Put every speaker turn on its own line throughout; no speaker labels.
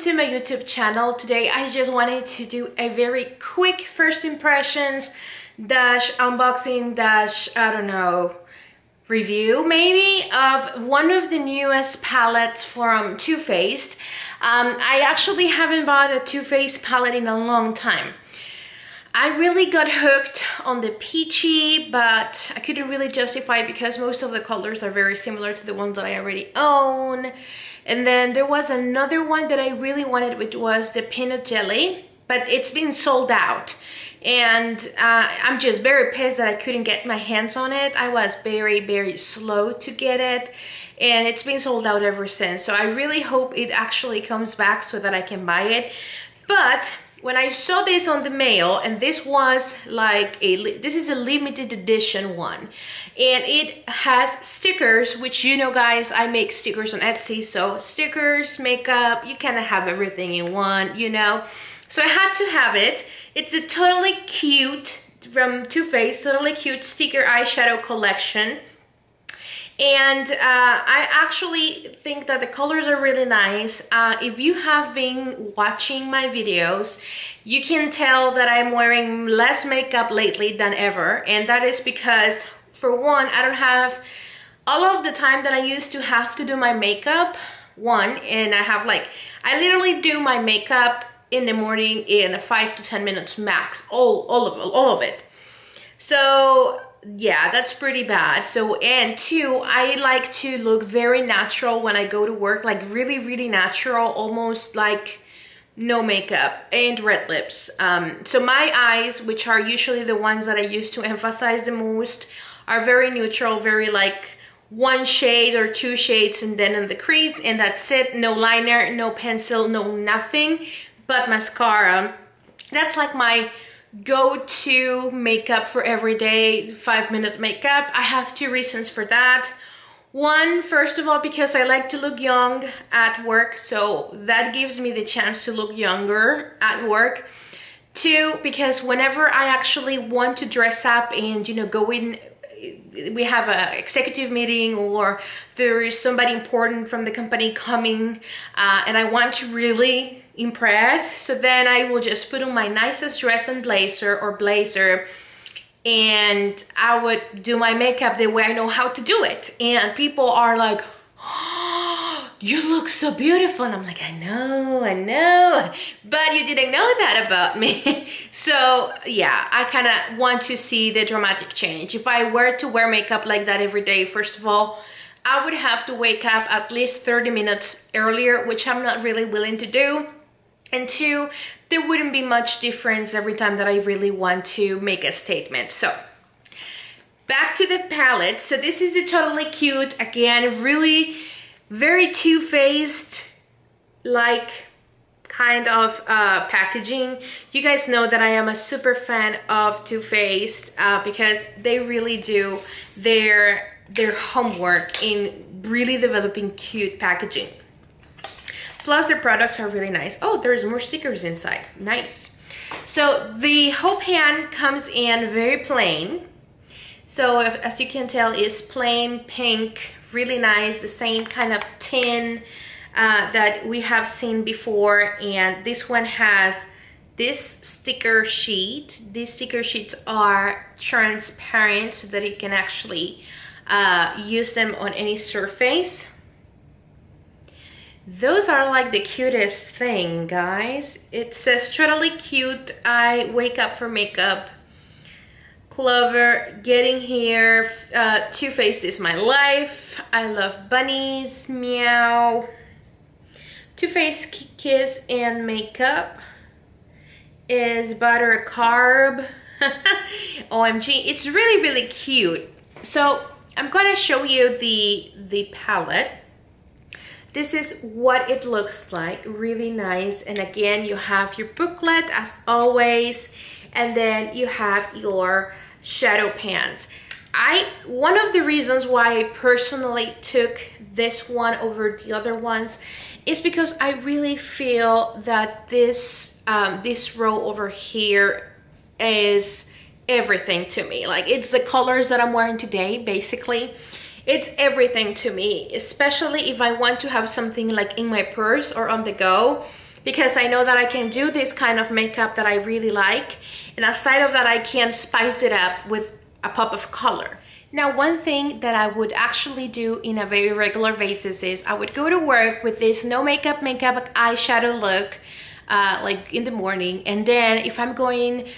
to my YouTube channel. Today I just wanted to do a very quick first impressions dash unboxing dash I don't know, review maybe of one of the newest palettes from Too Faced. I actually haven't bought a Too Faced palette in a long time. I really got hooked on the peachy, but I couldn't really justify it because most of the colors are very similar to the ones that I already own. And then there was another one that I really wanted, which was the peanut jelly, but it's been sold out. And I'm just very pissed that I couldn't get my hands on it. I was very slow to get it, and it's been sold out ever since. So I really hope it actually comes back so that I can buy it. But when I saw this on the mail, and this was like this is a limited edition one, and it has stickers, which you know guys, I make stickers on Etsy, so stickers, makeup, you kind of have everything in one, you know. So I had to have it. It's a totally cute, from Too Faced, totally cute sticker eyeshadow collection. And I actually think that the colors are really nice. If you have been watching my videos, you can tell that I'm wearing less makeup lately than ever. And that is because, for one, I don't have all of the time that I used to have to do my makeup, one. And I literally do my makeup in the morning in 5 to 10 minutes max, all of it. So yeah, that's pretty bad. So, and two, I like to look very natural when I go to work, like really natural, almost like no makeup, and red lips. So my eyes, which are usually the ones that I use to emphasize the most, are very neutral, very like one shade or two shades, and then in the crease, and that's it. No liner, no pencil, no nothing but mascara. That's like my go-to makeup for everyday 5-minute makeup. I have two reasons for that. One, first of all, because I like to look young at work, so that gives me the chance to look younger at work. Two, because whenever I actually want to dress up and, you know, go in, we have an executive meeting or there is somebody important from the company coming, and I want to really impress, so then I will just put on my nicest dress and blazer and I would do my makeup the way I know how to do it, and people are like, oh, you look so beautiful, and I'm like, I know, but you didn't know that about me. So yeah, I kind of want to see the dramatic change. If I were to wear makeup like that every day, first of all, I would have to wake up at least 30 minutes earlier, which I'm not really willing to do. And two, there wouldn't be much difference every time that I really want to make a statement. So back to the palette. So this is the totally cute, again, really very Too Faced like kind of packaging. You guys know that I am a super fan of Too Faced because they really do their homework in really developing cute packaging. Plus their products are really nice. Oh, there's more stickers inside. Nice. So the whole pan comes in very plain. So as you can tell, it's plain pink, really nice, the same kind of tin that we have seen before. And this one has this sticker sheet. These sticker sheets are transparent so that you can actually use them on any surface. Those are like the cutest thing, guys. It says totally cute, I wake up for makeup. Clover, getting here, Too Faced is my life. I love bunnies, meow. Too Faced kiss and makeup is butter carb. OMG, it's really cute. So I'm gonna show you the palette. This is what it looks like, really nice. And again, you have your booklet as always, and then you have your shadow pans. One of the reasons why I personally took this one over the other ones is because I really feel that this row over here is everything to me. Like, it's the colors that I'm wearing today, basically. It's everything to me, especially if I want to have something like in my purse or on the go. because I know that I can do this kind of makeup that I really like, and aside of that I can spice it up with a pop of color. Now, one thing that I would actually do in a very regular basis is I would go to work with this no makeup eyeshadow look like in the morning, and then if I'm going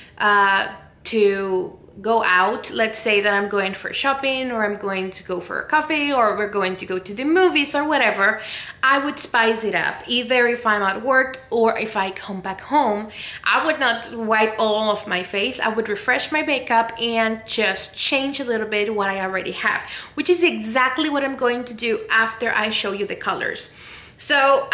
to go out, let's say that I'm going for shopping, or I'm going to go for a coffee, or we're going to go to the movies or whatever, I would spice it up. Either if I'm at work or if I come back home, I would not wipe all of my face. I would refresh my makeup and just change a little bit what I already have, which is exactly what I'm going to do after I show you the colors. So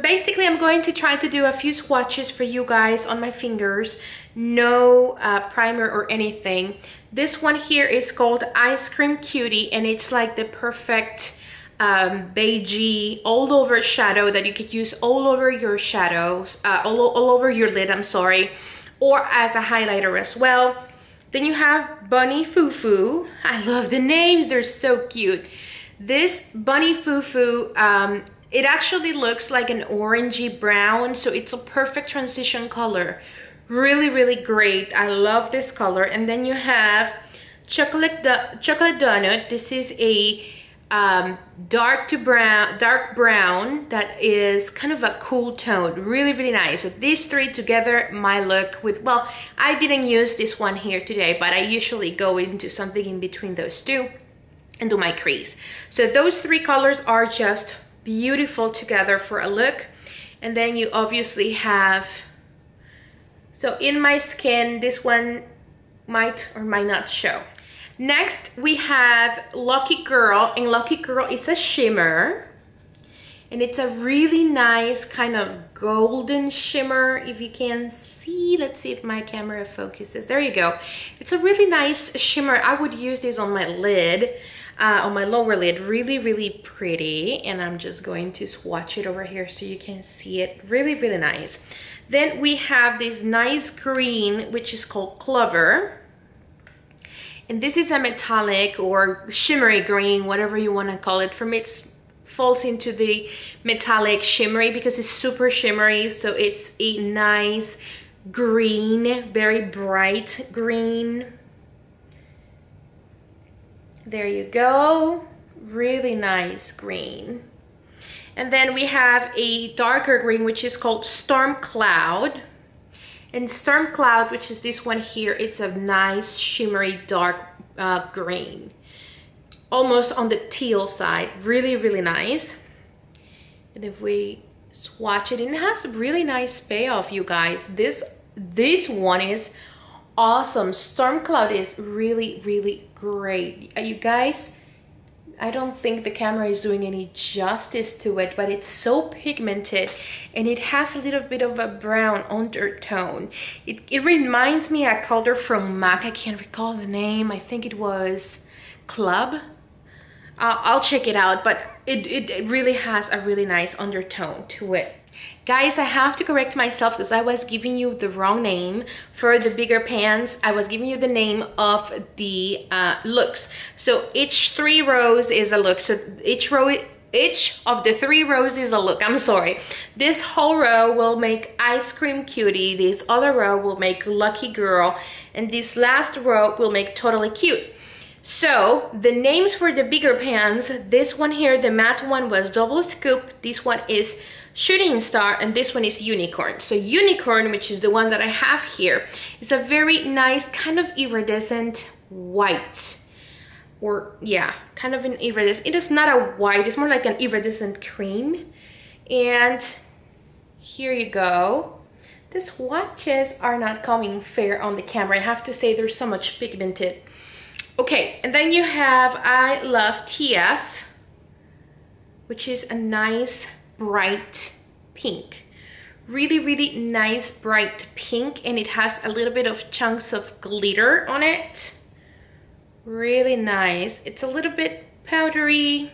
basically I'm going to try to do a few swatches for you guys on my fingers. No primer or anything. This one here is called Ice Cream Cutie, and it's like the perfect beigey all over shadow that you could use all over your shadows, all over your lid, I'm sorry, or as a highlighter as well. Then you have Bunny Foo Foo. I love the names, they're so cute. This Bunny Foo Foo, it actually looks like an orangey brown, so it's a perfect transition color. Really, really great. I love this color. And then you have Chocolate Donut. This is a dark brown that is kind of a cool tone. Really, really nice. So these three together, my look with, well, I didn't use this one here today, but I usually go into something in between those two and do my crease. So those three colors are just beautiful together for a look. And then you obviously have, so in my skin, this one might or might not show. Next we have Lucky Girl, and Lucky Girl is a shimmer, and it's a really nice kind of golden shimmer, if you can see. Let's see if my camera focuses. There you go. It's a really nice shimmer. I would use this on my lid, on my lower lid. Really, really pretty. And I'm just going to swatch it over here so you can see it. Really, really nice. Then we have this nice green, which is called Clover. And this is a metallic or shimmery green, whatever you want to call it. For me, it falls into the metallic shimmery because it's super shimmery. So it's a nice green, very bright green. There you go. Really nice green. And then we have a darker green, which is called Storm Cloud. And Storm Cloud, which is this one here, it's a nice shimmery dark green. Almost on the teal side. Really, really nice. And if we swatch it, it has a really nice payoff, you guys. This one is awesome. Storm Cloud is really, really great. You guys, I don't think the camera is doing any justice to it, but it's so pigmented and it has a little bit of a brown undertone. It reminds me of a color from MAC. I can't recall the name. I think it was Club. I'll check it out, but it really has a really nice undertone to it. Guys, I have to correct myself because I was giving you the wrong name for the bigger pans. I was giving you the name of the looks. So each 3 rows is a look. So each of the 3 rows is a look. I'm sorry. This whole row will make Ice Cream Cutie. This other row will make Lucky Girl. And this last row will make Totally Cute. So the names for the bigger pans, this one here, the matte one, was Double Scoop. This one is Shooting Star, and this one is Unicorn. So Unicorn, which is the one that I have here, is a very nice kind of iridescent white, or yeah, kind of an iridescent. It is not a white, it's more like an iridescent cream. And here you go. The swatches are not coming fair on the camera. I have to say there's so much pigmented. Okay, and then you have I Love TF, which is a nice bright pink. Really, really nice bright pink, and it has a little bit of chunks of glitter on it. Really nice. It's a little bit powdery,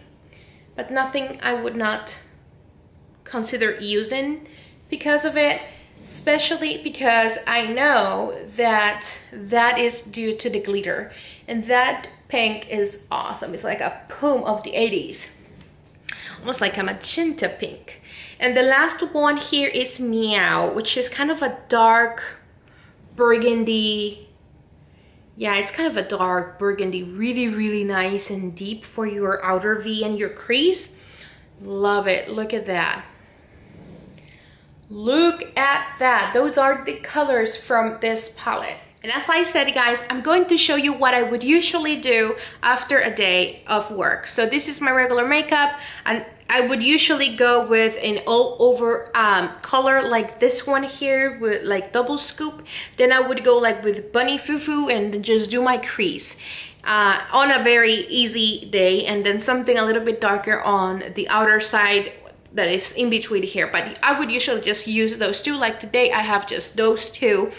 but nothing I would not consider using because of it, especially because I know that that is due to the glitter, and that pink is awesome. It's like a poem of the 80s. Almost like a magenta pink. And the last one here is Meow, which is kind of a dark burgundy. Yeah, it's kind of a dark burgundy, really, really nice and deep for your outer V and your crease. Love it. Look at that. Look at that. Those are the colors from this palette. And as I said, guys, I'm going to show you what I would usually do after a day of work. So this is my regular makeup, and I would usually go with an all over color like this one here with like double scoop. Then I would go like with Bunny Fufu and just do my crease on a very easy day, and then something a little bit darker on the outer side that is in between here. But I would usually just use those two. Like today I have just those two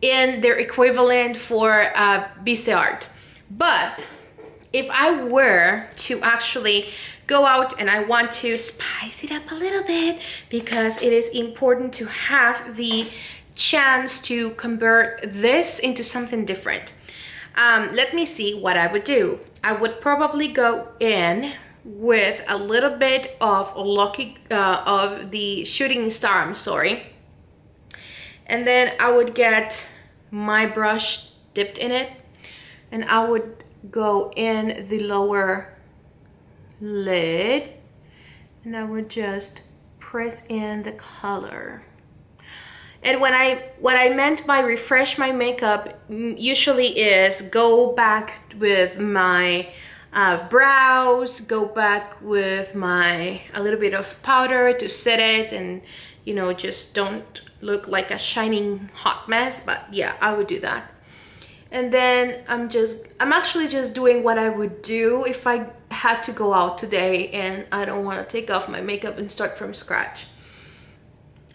in their equivalent for Vise Art. But if I were to actually go out and I want to spice it up a little bit, because it is important to have the chance to convert this into something different. Let me see what I would do. I would probably go in with a little bit of the Shooting Star, I'm sorry. And then I would get my brush dipped in it, and I would go in the lower lid, and I would just press in the color. And what I meant by refresh my makeup usually is go back with my brows, go back with a little bit of powder to set it, and you know, just don't look like a shining hot mess. But yeah, I would do that. And then I'm actually just doing what I would do if I had to go out today and I don't want to take off my makeup and start from scratch.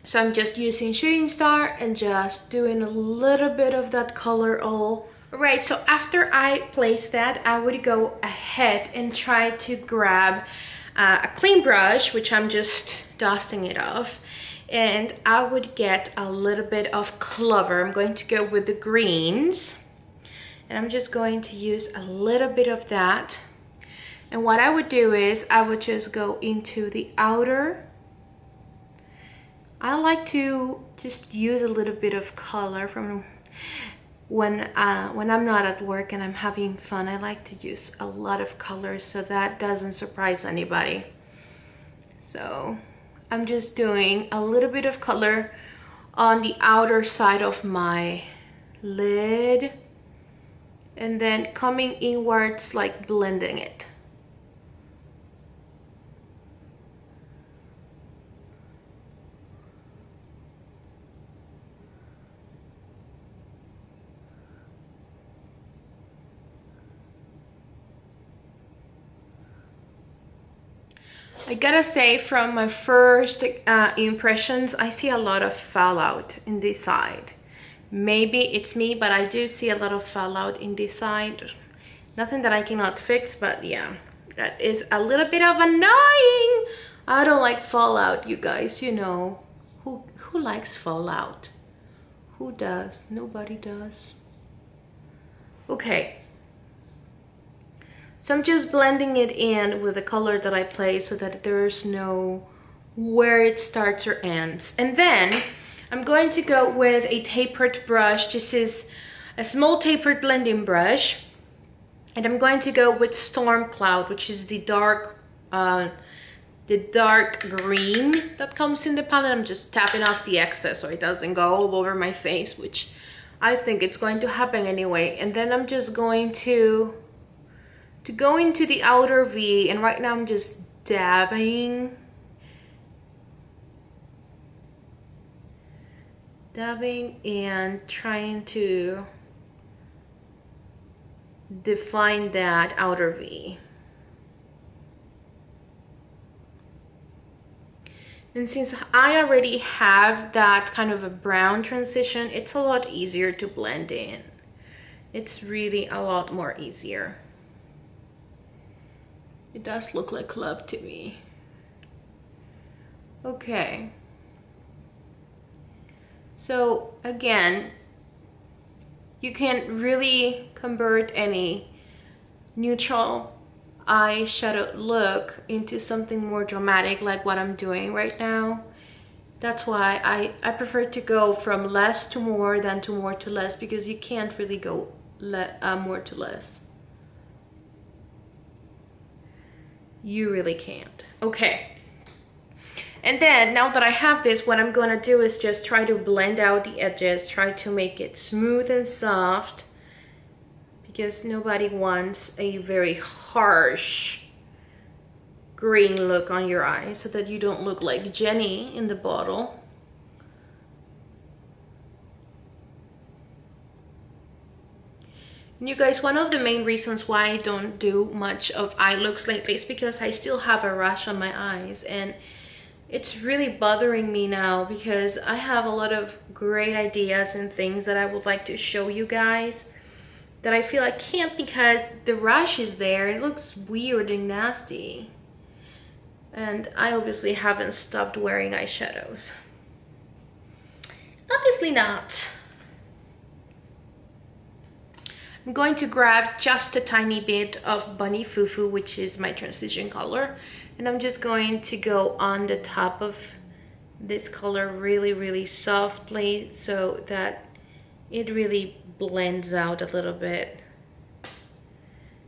So I'm just using Shooting Star and just doing a little bit of that color all. Right, so after I place that, I would go ahead and try to grab a clean brush, which I'm just dusting it off. And I would get a little bit of Clover. I'm going to go with the greens. And I'm just going to use a little bit of that. And what I would do is I would just go into the outer. I like to just use a little bit of color from when I'm not at work and I'm having fun. I like to use a lot of color so that doesn't surprise anybody. So I'm just doing a little bit of color on the outer side of my lid, and then coming inwards, like blending it. I gotta say, from my first impressions, I see a lot of fallout in this side. Maybe it's me, but I do see a lot of fallout in this side. Nothing that I cannot fix, but yeah, that is a little bit of annoying. I don't like fallout, you guys, you know. Who likes fallout? Who does? Nobody does. Okay. So I'm just blending it in with the color that I place so that there's no where it starts or ends. And then I'm going to go with a tapered brush. This is a small tapered blending brush. And I'm going to go with Storm Cloud, which is the dark green that comes in the palette. I'm just tapping off the excess so it doesn't go all over my face, which I think it's going to happen anyway. And then I'm just going to go into the outer V, and right now I'm just dabbing and trying to define that outer V. And since I already have that kind of a brown transition, it's a lot easier to blend in. It's really a lot more easier. It does look like love to me. Okay. So again, you can really convert any neutral eyeshadow look into something more dramatic like what I'm doing right now. That's why I prefer to go from less to more than to more to less, because you can't really go more to less. You really can't. Okay. And then now that I have this, what I'm gonna do is just try to blend out the edges, try to make it smooth and soft, because nobody wants a very harsh green look on your eyes, so that you don't look like Jenny in the bottle. And you guys, one of the main reasons why I don't do much of eye looks lately is because I still have a rash on my eyes, and it's really bothering me now, because I have a lot of great ideas and things that I would like to show you guys that I feel I can't because the rash is there. It looks weird and nasty. And I obviously haven't stopped wearing eyeshadows. Obviously not. I'm going to grab just a tiny bit of Bunny Fufu, which is my transition color. And I'm just going to go on the top of this color really softly, so that it really blends out a little bit.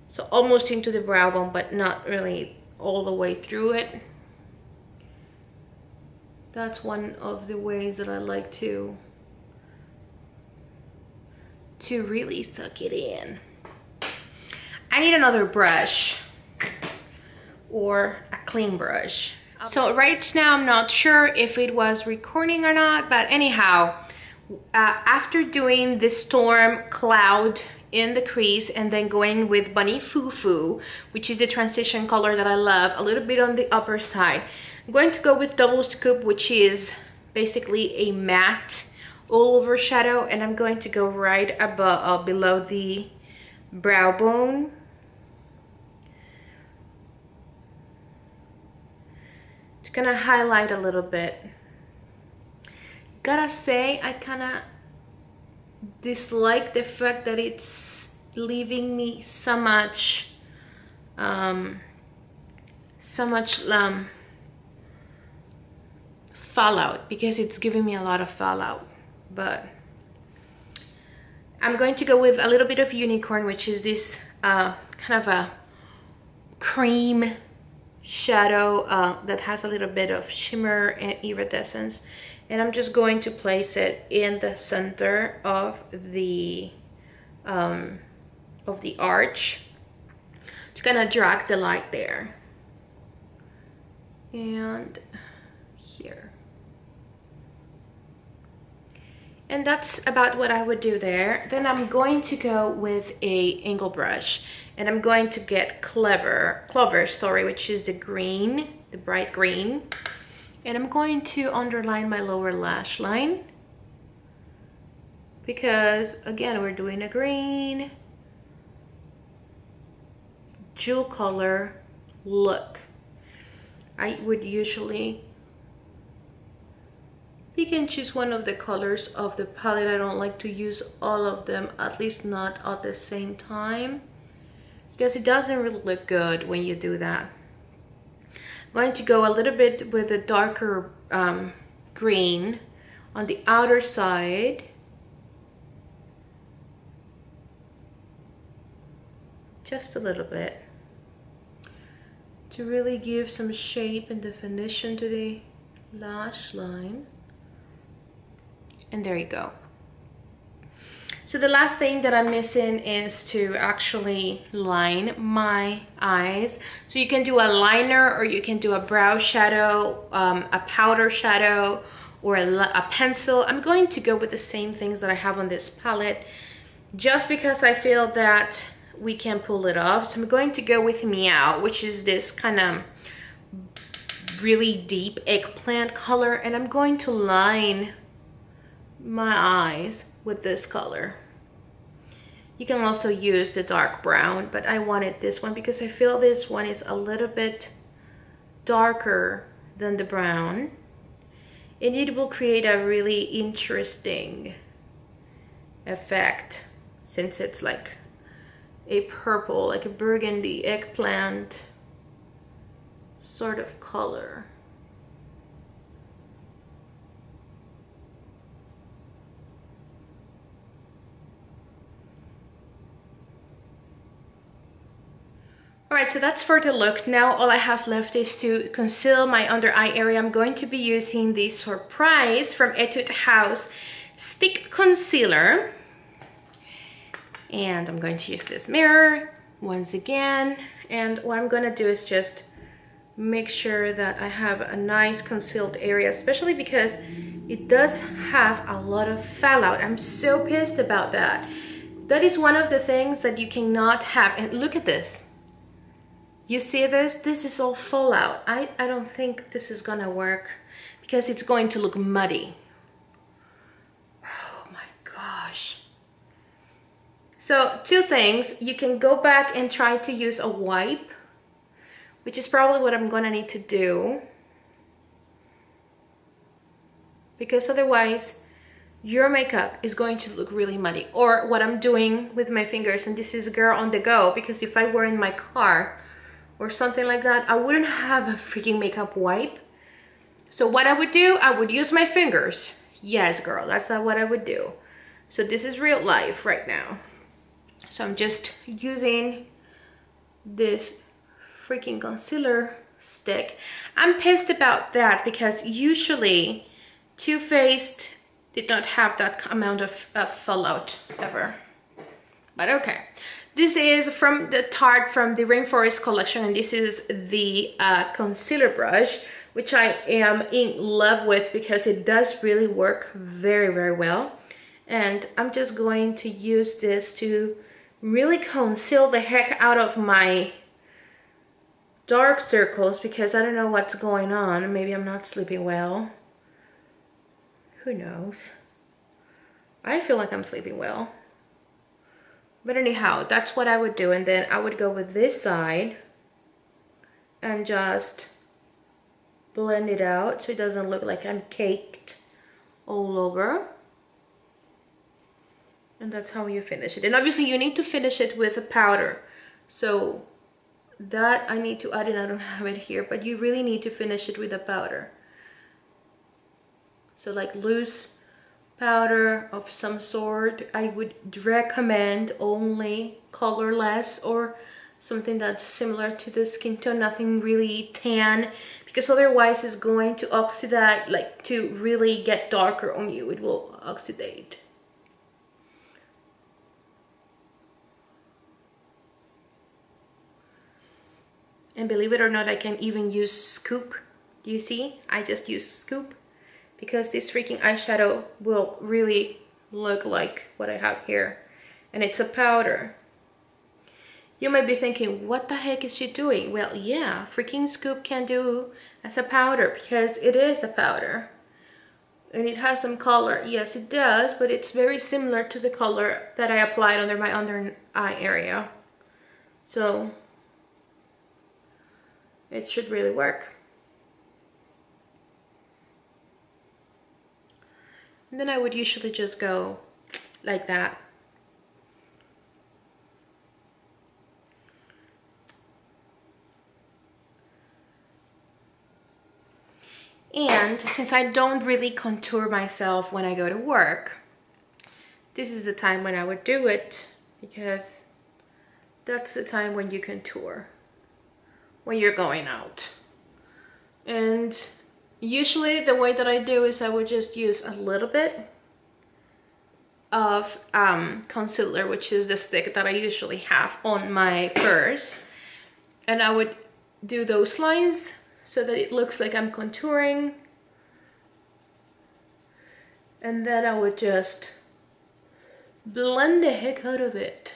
So almost into the brow bone, but not really all the way through it. That's one of the ways that I like to really suck it in. I need another brush, or a clean brush. So right now I'm not sure if it was recording or not, but anyhow, after doing the storm cloud in the crease and then going with Bunny Fufu, which is the transition color that I love, a little bit on the upper side, I'm going to go with Double Scoop, which is basically a matte all over shadow, and I'm going to go right above below the brow bone. Just gonna highlight a little bit. Gotta say, I kinda dislike the fact that it's leaving me so much fallout, because it's giving me a lot of fallout. But I'm going to go with a little bit of Unicorn, which is this kind of a cream shadow that has a little bit of shimmer and iridescence, and I'm just going to place it in the center of the arch. Just gonna drag the light there and here. And that's about what I would do there. Then I'm going to go with a angle brush, and I'm going to get Clover, which is the green, the bright green. And I'm going to underline my lower lash line, because again, we're doing a green jewel color look. I would usually pick and choose one of the colors of the palette. I don't like to use all of them, at least not at the same time, because it doesn't really look good when you do that. I'm going to go a little bit with a darker green on the outer side. Just a little bit, to really give some shape and definition to the lash line. And there you go. So the last thing that I'm missing is to actually line my eyes. So you can do a liner, or you can do a brow shadow, a powder shadow, or a pencil. I'm going to go with the same things that I have on this palette, just because I feel that we can pull it off. So I'm going to go with Meow, which is this kind of really deep eggplant color, and I'm going to line my eyes with this color. You can also use the dark brown, but I wanted this one because I feel this one is a little bit darker than the brown, and it will create a really interesting effect, since it's like a purple, like a burgundy eggplant sort of color. Alright, so that's for the look. Now all I have left is to conceal my under eye area. I'm going to be using the Surprise from Etude House Stick Concealer. And I'm going to use this mirror once again. And what I'm going to do is just make sure that I have a nice concealed area, especially because it does have a lot of fallout. I'm so pissed about that. That is one of the things that you cannot have. And look at this. You see this? This is all fallout. I don't think this is gonna work because it's going to look muddy. Oh my gosh. So two things. You can go back and try to use a wipe, which is probably what I'm gonna need to do, because otherwise your makeup is going to look really muddy. Or what I'm doing with my fingers, and this is Girl on the Go, because if I were in my car or something like that, I wouldn't have a freaking makeup wipe. So what I would do, I would use my fingers. Yes, girl, that's what I would do. So this is real life right now. So I'm just using this freaking concealer stick. I'm pissed about that because usually Too Faced did not have that amount of fallout ever. But okay. This is from the Tarte from the Rainforest collection, and this is the concealer brush, which I am in love with because it does really work very, very well. And I'm just going to use this to really conceal the heck out of my dark circles, because I don't know what's going on. Maybe I'm not sleeping well. Who knows? I feel like I'm sleeping well. But anyhow, that's what I would do. And then I would go with this side and just blend it out so it doesn't look like I'm caked all over. And that's how you finish it. And obviously you need to finish it with a powder. So that I need to add it. I don't have it here, but you really need to finish it with a powder. So like loose powder of some sort. I would recommend only colorless or something that's similar to the skin tone, nothing really tan, because otherwise it's going to oxidize, like to really get darker on you. It will oxidate. And believe it or not, I can even use Scoop. Do you see? I just use Scoop, because this freaking eyeshadow will really look like what I have here. And it's a powder. You might be thinking, what the heck is she doing? Well, yeah, freaking Scoop can do as a powder because it is a powder. And it has some color. Yes, it does, but it's very similar to the color that I applied under my under eye area. So it should really work. And then I would usually just go like that. And since I don't really contour myself when I go to work, this is the time when I would do it, because that's the time when you contour, when you're going out. And usually the way that I do is I would just use a little bit of concealer, which is the stick that I usually have on my purse. And I would do those lines so that it looks like I'm contouring. And then I would just blend the heck out of it.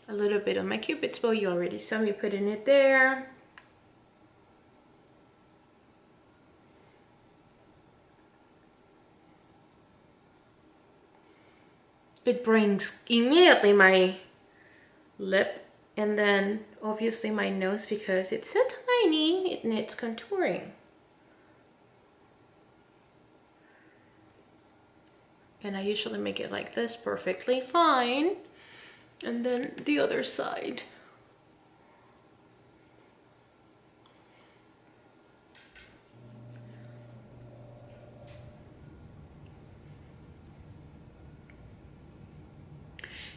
A little bit on my Cupid's bow, you already saw me putting it there. It brings immediately my lip, and then obviously my nose, because it's so tiny, it needs contouring. And I usually make it like this perfectly fine. And then the other side.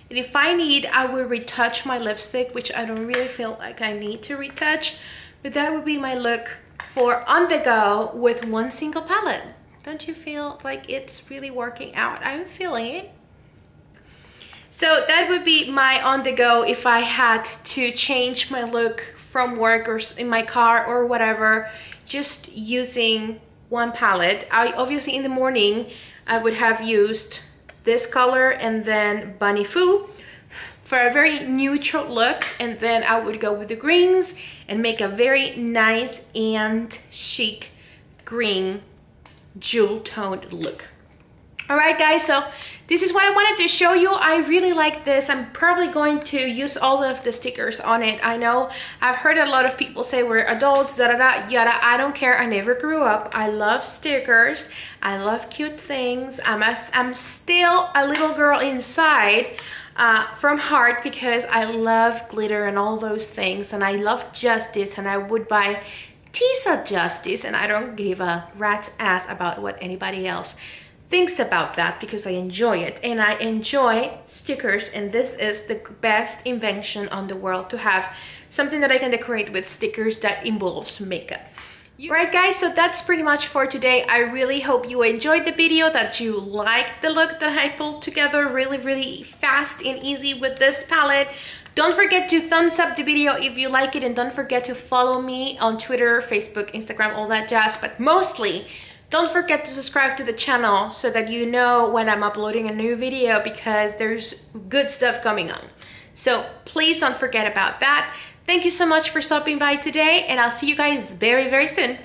And if I need, I will retouch my lipstick, which I don't really feel like I need to retouch. But that would be my look for on the go with one single palette. Don't you feel like it's really working out? I'm feeling it. So that would be my on the go if I had to change my look from work or in my car or whatever, just using one palette. Obviously in the morning, I would have used this color and then Bunny Foo for a very neutral look, and then I would go with the greens and make a very nice and chic green jewel toned look. All right guys, so this is what I wanted to show you. I really like this. I'm probably going to use all of the stickers on it. I know I've heard a lot of people say we're adults, da da da yada. I don't care. I never grew up. I love stickers. I love cute things. I'm still a little girl inside from heart, because I love glitter and all those things, and I love Justice, and I would buy Tisa Justice, and I don't give a rat's ass about what anybody else thinks about that, because I enjoy it and I enjoy stickers, and this is the best invention on the world, to have something that I can decorate with stickers that involves makeup. Right guys, so that's pretty much for today. I really hope you enjoyed the video, that you liked the look that I pulled together really fast and easy with this palette. Don't forget to thumbs up the video if you like it, and don't forget to follow me on Twitter, Facebook, Instagram, all that jazz. But mostly, don't forget to subscribe to the channel so that you know when I'm uploading a new video, because there's good stuff coming on. So please don't forget about that. Thank you so much for stopping by today, and I'll see you guys very soon.